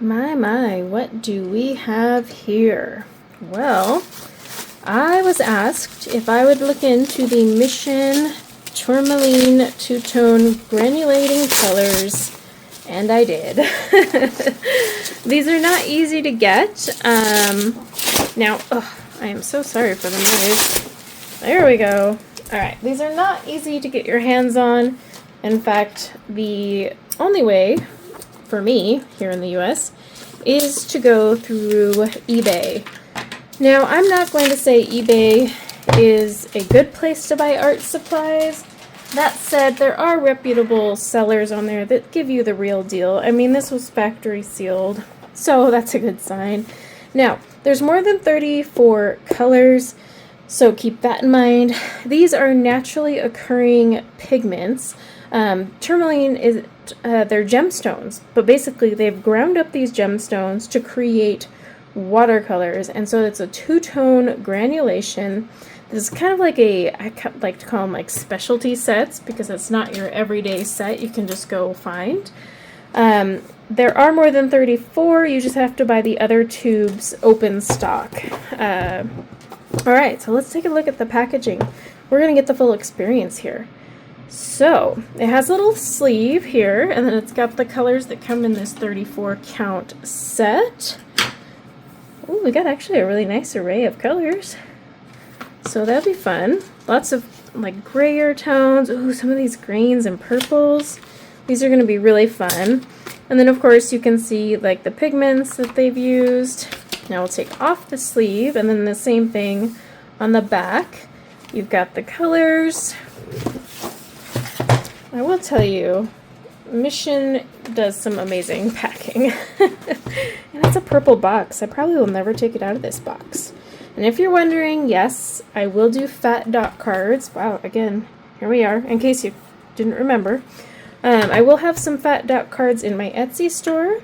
My, what do we have here? Well, I was asked if I would look into the Mission Tourmaline two-tone granulating colors, and I did. These are not easy to get. Now, I am so sorry for the noise. There we go. Alright, these are not easy to get your hands on. In fact, the only way for me here in the US is to go through eBay. Now, I'm not going to say eBay is a good place to buy art supplies. That said, there are reputable sellers on there that give you the real deal. I mean, this was factory sealed, so that's a good sign. Now, there's more than 34 colors, so keep that in mind. These are naturally occurring pigments. Tourmaline is they're gemstones, but basically they've ground up these gemstones to create watercolors, and so it's a two-tone granulation. This is kind of like I like to call them like specialty sets, because it's not your everyday set you can just go find. There are more than 34. You just have to buy the other tubes open stock. Alright, so let's take a look at the packaging. We're going to get the full experience here. So, it has a little sleeve here, and then it's got the colors that come in this 34 count set. Oh, we got actually a really nice array of colors. So that'll be fun. Lots of like grayer tones. Ooh, some of these greens and purples. These are going to be really fun. And then of course you can see like the pigments that they've used. Now we'll take off the sleeve, and then the same thing on the back. You've got the colors. I will tell you, Mission does some amazing packing. And it's a purple box. I probably will never take it out of this box. And if you're wondering, yes, I will do fat dot cards. Wow, again, here we are, in case you didn't remember. I will have some fat dot cards in my Etsy store.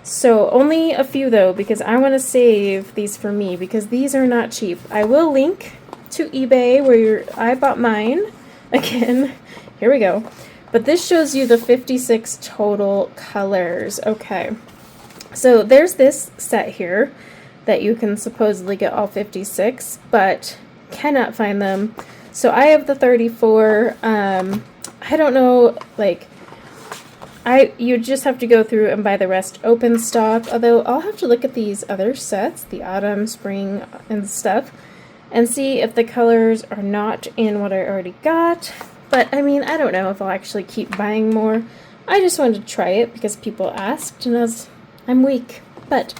So only a few though, because I want to save these for me, because these are not cheap. I will link to eBay where I bought mine. Again, here we go. But this shows you the 56 total colors. Okay, so there's this set here that you can supposedly get all 56, but cannot find them. So I have the 34. I don't know, like, you just have to go through and buy the rest open stock, although I'll have to look at these other sets, the autumn, spring, and stuff, and see if the colors are not in what I already got. But, I mean, I don't know if I'll actually keep buying more. I just wanted to try it because people asked, and I'm weak. But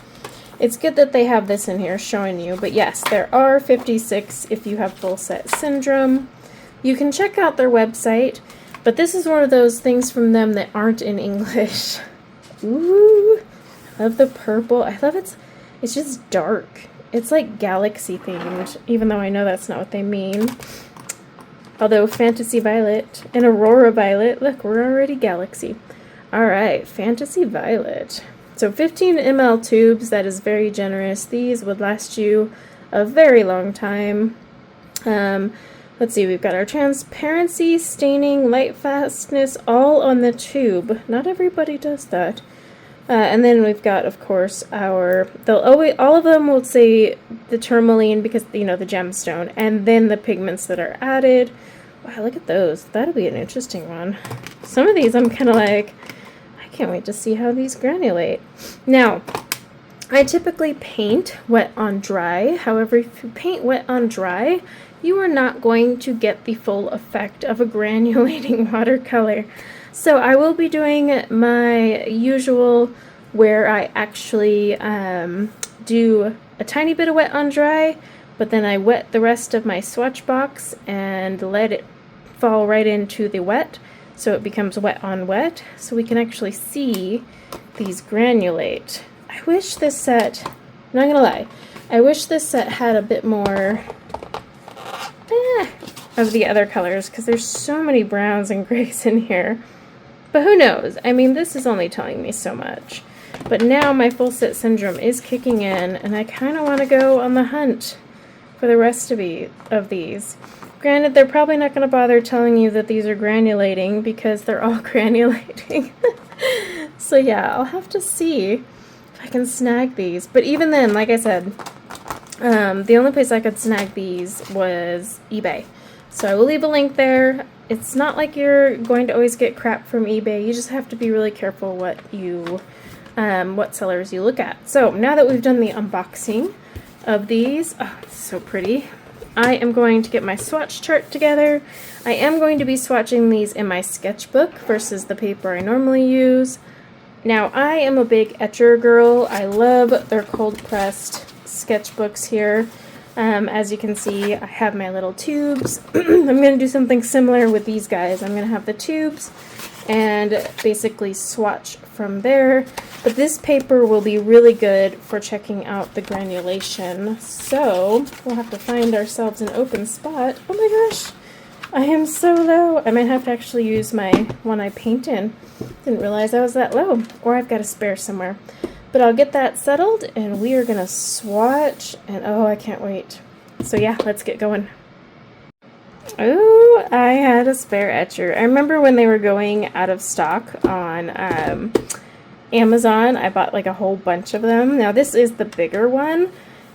it's good that they have this in here showing you. But yes, there are 56 if you have full set syndrome. You can check out their website, but this is one of those things from them that aren't in English. Ooh, I love the purple. I love it's just dark. It's like galaxy themed, even though I know that's not what they mean. Although Fantasy Violet and Aurora Violet, look, we're already galaxy. Alright, Fantasy Violet. So 15 ml tubes, that is very generous. These would last you a very long time. Let's see, we've got our transparency, staining, light fastness, all on the tube. Not everybody does that. And then we've got, of course, all of them will say the tourmaline because, you know, the gemstone, and then the pigments that are added. Wow, look at those. That'll be an interesting one. Some of these I'm kind of like, I can't wait to see how these granulate. Now, I typically paint wet on dry. However, if you paint wet on dry, you are not going to get the full effect of a granulating watercolor. So I will be doing my usual where I actually do a tiny bit of wet on dry, but then I wet the rest of my swatch box and let it fall right into the wet, so it becomes wet on wet, so we can actually see these granulate. I wish this set, I'm not gonna lie, I wish this set had a bit more of the other colors, because there's so many browns and grays in here. But who knows? I mean, this is only telling me so much. But now my full set syndrome is kicking in, and I kind of want to go on the hunt for the rest of these. Granted, they're probably not going to bother telling you that these are granulating because they're all granulating. So yeah, I'll have to see. if I can snag these. But even then, like I said, the only place I could snag these was eBay. So I will leave a link there. It's not like you're going to always get crap from eBay. You just have to be really careful what sellers you look at. So now that we've done the unboxing of these, oh, it's so pretty. I am going to get my swatch chart together. I am going to be swatching these in my sketchbook versus the paper I normally use. Now, I am a big etcher girl. I love their cold pressed sketchbooks here. As you can see, I have my little tubes. I'm going to do something similar with these guys. I'm going to have the tubes and basically swatch from there. But this paper will be really good for checking out the granulation. So we'll have to find ourselves an open spot. Oh my gosh, I am so low. I might have to actually use my one I paint in. Didn't realize I was that low. Or I've got a spare somewhere. But I'll get that settled and we are going to swatch. And oh, I can't wait. So yeah, let's get going. Oh, I had a spare etcher. I remember when they were going out of stock on Amazon. I bought like a whole bunch of them. Now this is the bigger one,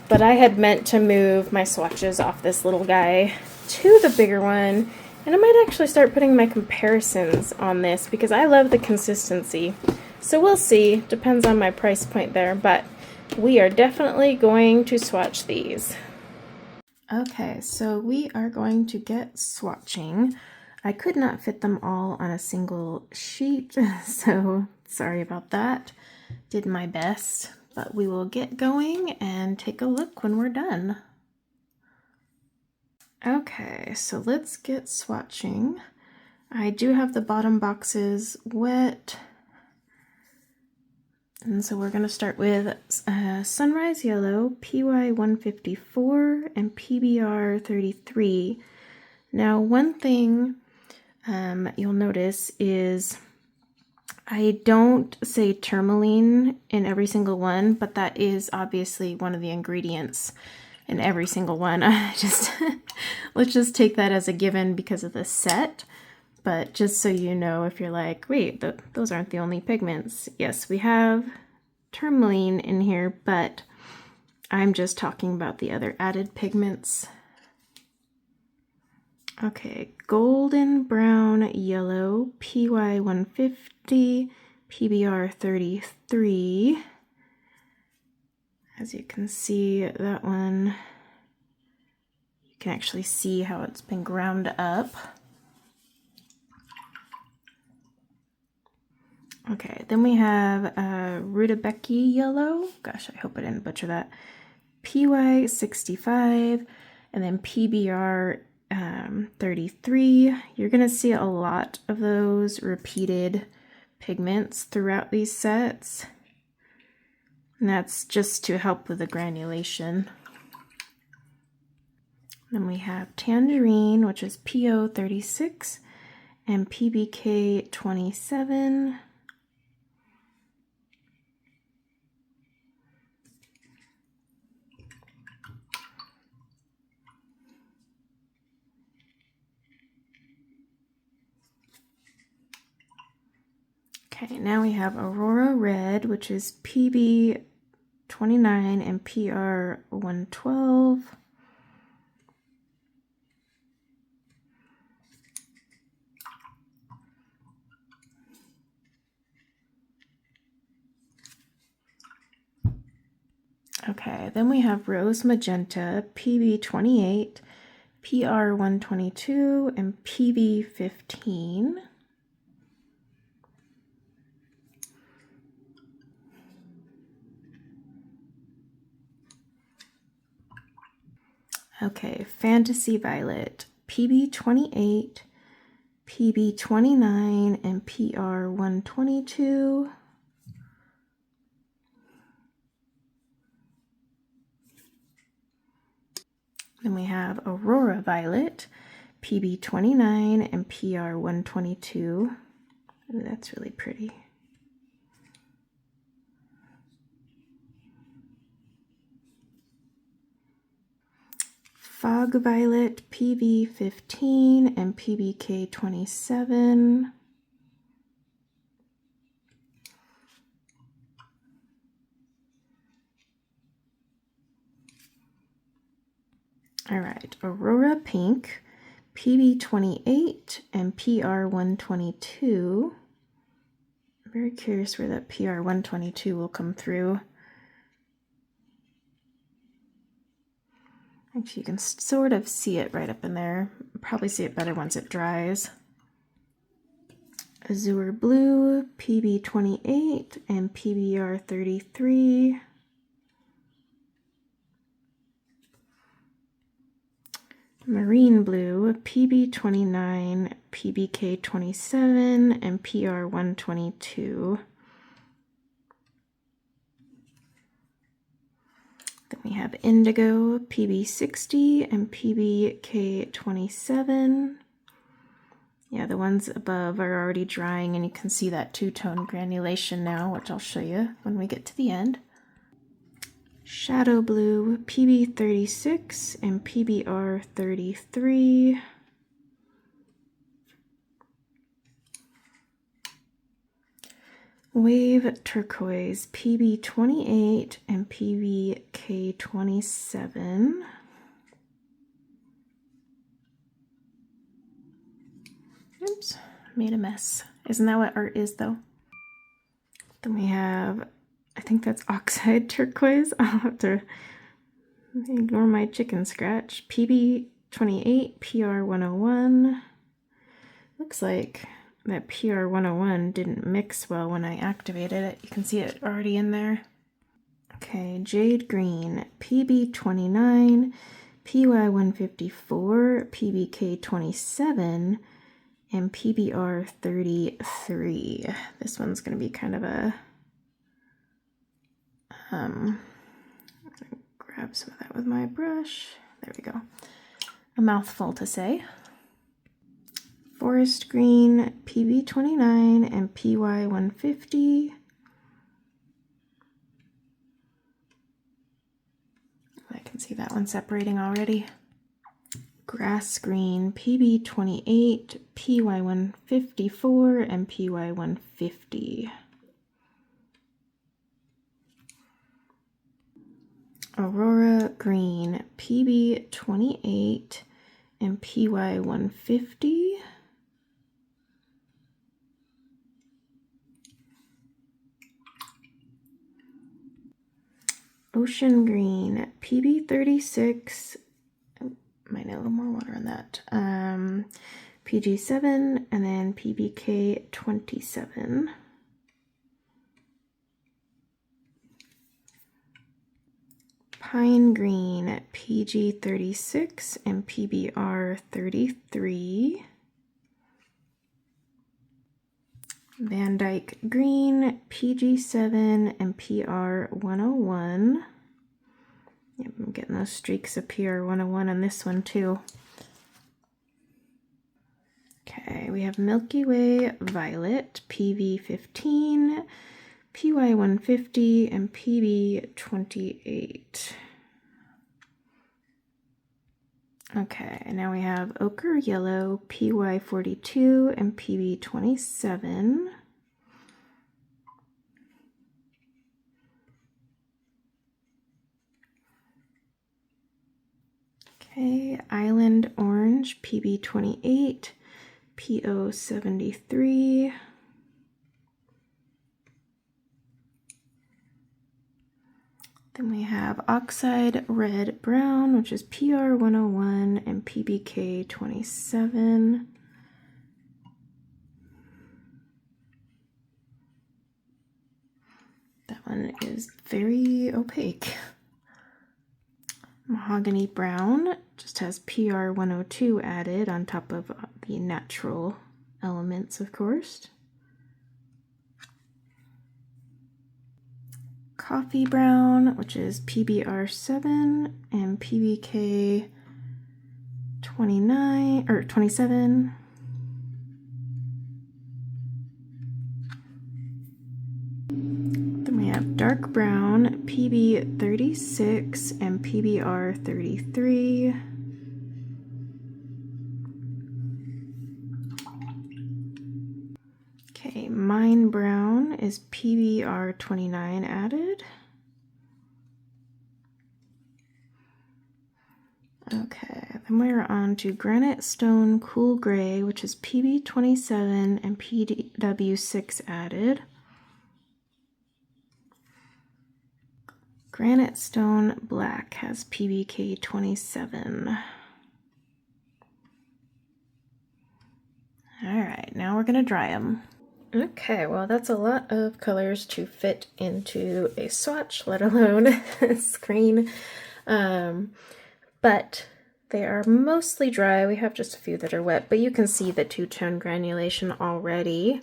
but I had meant to move my swatches off this little guy to the bigger one. And I might actually start putting my comparisons on this because I love the consistency. So we'll see. Depends on my price point there, but we are definitely going to swatch these. Okay, so we are going to get swatching. I could not fit them all on a single sheet, so sorry about that. Did my best, but we will get going and take a look when we're done. Okay, so let's get swatching. I do have the bottom boxes wet. And so we're going to start with Sunrise Yellow, PY 154, and PBR 33. Now, one thing you'll notice is I don't say tourmaline in every single one, but that is obviously one of the ingredients in every single one. Let's just take that as a given because of the set. But just so you know, if you're like, wait, those aren't the only pigments. Yes, we have tourmaline in here, but I'm just talking about the other added pigments. Okay, golden brown yellow, PY 150, PBR 33. As you can see, that one, you can actually see how it's been ground up. Okay, then we have Rudabecki yellow. Gosh, I hope I didn't butcher that. PY 65, and then PBR 33. You're going to see a lot of those repeated pigments throughout these sets. And that's just to help with the granulation. Then we have Tangerine, which is PO 36, and PBK 27. Okay, now we have Aurora Red, which is PB 29 and PR 112. Okay, then we have Rose Magenta, PB 28, PR 122, and PB 15. Okay, Fantasy Violet, PB 28, PB 29, and PR 122. Then we have Aurora Violet, PB 29 and PR 122. Ooh, that's really pretty. Fog Violet, PB 15 and PBK 27. All right, Aurora Pink, PB28 and PR122. I'm very curious where that PR122 will come through. Actually, you can sort of see it right up in there. Probably see it better once it dries. Azure Blue, PB28 and PBR33. Marine Blue, PB29, PBK27, and PR122. Then we have Indigo, PB60, and PBK27. Yeah, the ones above are already drying, and you can see that two-tone granulation now, which I'll show you when we get to the end. Shadow Blue, PB36 and PBR33. Wave Turquoise, PB28 and PBK27. Oops, made a mess. Isn't that what art is, though? Then we have, I think that's Oxide Turquoise. I'll have to ignore my chicken scratch. PB28, PR101. Looks like that PR101 didn't mix well when I activated it. You can see it already in there. Okay, Jade Green, PB29, PY154, PBK27, and PBR33. This one's going to be kind of a, grab some of that with my brush. There we go. A mouthful to say. Forest Green, PB29 and PY150. I can see that one separating already. Grass Green, PB28, PY154, and PY150. Aurora Green, PB28 and PY150. Ocean Green, PB36, might need a little more water on that, PG7, and then PBK27. Pine Green, PG36 and PBR33. Van Dyke Green, PG7 and PR101. Yep, I'm getting those streaks of PR101 on this one too. Okay, we have Milky Way Violet, PV15, PY150, and PB28. Okay, now we have Ochre Yellow, PY42, and PB27. Okay, Island Orange, PB28, PO73. Then we have Oxide Red Brown, which is PR101 and PBK27. That one is very opaque. Mahogany Brown just has PR102 added on top of the natural elements, of course. Coffee Brown, which is PBR7 and PBK29 or 27. Then we have Dark Brown, PB36 and PBR33. Okay, Mine Brown is PBR29 added. Okay, then we're on to Granite Stone Cool Gray, which is PB27 and PW6 added. Granite Stone Black has PBK27. All right, now we're gonna dry them. Okay, well that's a lot of colors to fit into a swatch, let alone a screen. But they are mostly dry. We have just a few that are wet, but you can see the two-tone granulation already,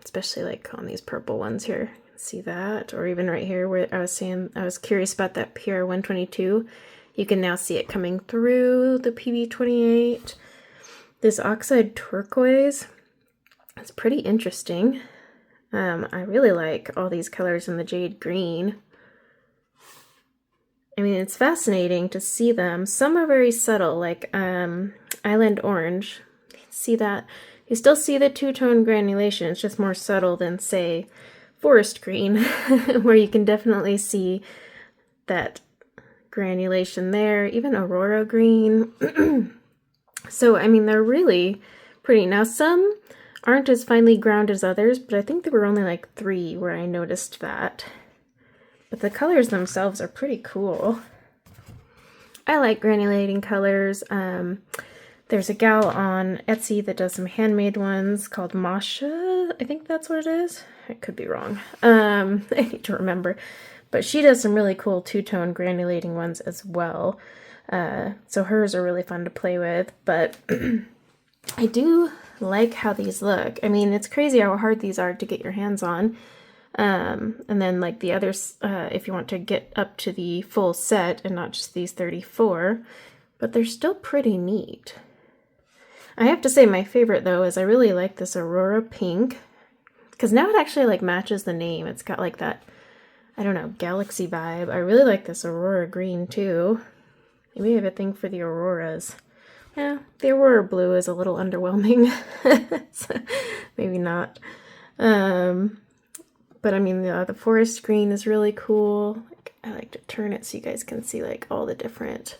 especially like on these purple ones here. See that? Or even right here where I was saying I was curious about that PR 122. You can now see it coming through the PB28. This oxide turquoise, it's pretty interesting. I really like all these colors in the jade green. I mean, it's fascinating to see them. Some are very subtle, like Island Orange. You can see that. You still see the two-tone granulation. It's just more subtle than, say, Forest Green, where you can definitely see that granulation there. Even Aurora Green. So, I mean, they're really pretty. Now, some aren't as finely ground as others, but I think there were only like 3 where I noticed that. But the colors themselves are pretty cool. I like granulating colors. There's a gal on Etsy that does some handmade ones called Masha. I think that's what it is. I could be wrong. I need to remember. But she does some really cool two-tone granulating ones as well. So hers are really fun to play with. But I do like how these look. I mean, it's crazy how hard these are to get your hands on. And then like the others, if you want to get up to the full set and not just these 34, but they're still pretty neat. I have to say my favorite though is I really like this Aurora Pink, because now it actually like matches the name. It's got like that, I don't know, galaxy vibe. I really like this Aurora Green too. Maybe I have a thing for the Auroras. Yeah, the Aurora Blue is a little underwhelming. So maybe not. But I mean, the forest green is really cool. Like, I like to turn it so you guys can see like all the different.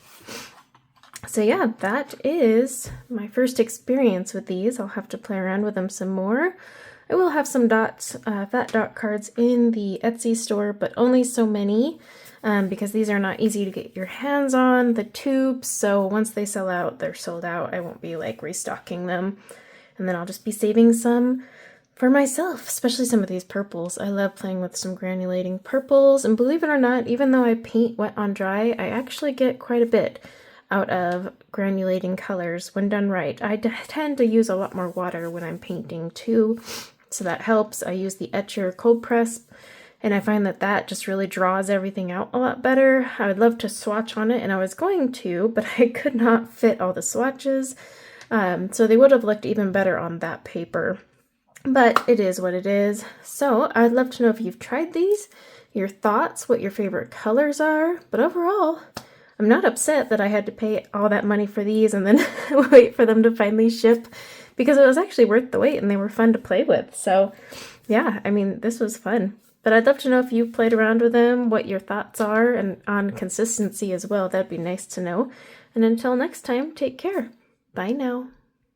So yeah, that is my first experience with these. I'll have to play around with them some more. I will have some dots, fat dot cards in the Etsy store, but only so many because these are not easy to get your hands on, the tubes. So once they sell out, they're sold out. I won't be like restocking them. And then I'll just be saving some for myself, especially some of these purples. I love playing with some granulating purples, and believe it or not, even though I paint wet on dry, I actually get quite a bit out of granulating colors when done right. I tend to use a lot more water when I'm painting too, so that helps. I use the Etcher cold press, and I find that that just really draws everything out a lot better. I would love to swatch on it, and I was going to, but I could not fit all the swatches, so they would have looked even better on that paper. But it is what it is. So I'd love to know if you've tried these, your thoughts, what your favorite colors are. But overall, I'm not upset that I had to pay all that money for these and then wait for them to finally ship, because it was actually worth the wait and they were fun to play with. So yeah, I mean, this was fun. But I'd love to know if you've played around with them, what your thoughts are, and on consistency as well. That'd be nice to know. And until next time, take care. Bye now.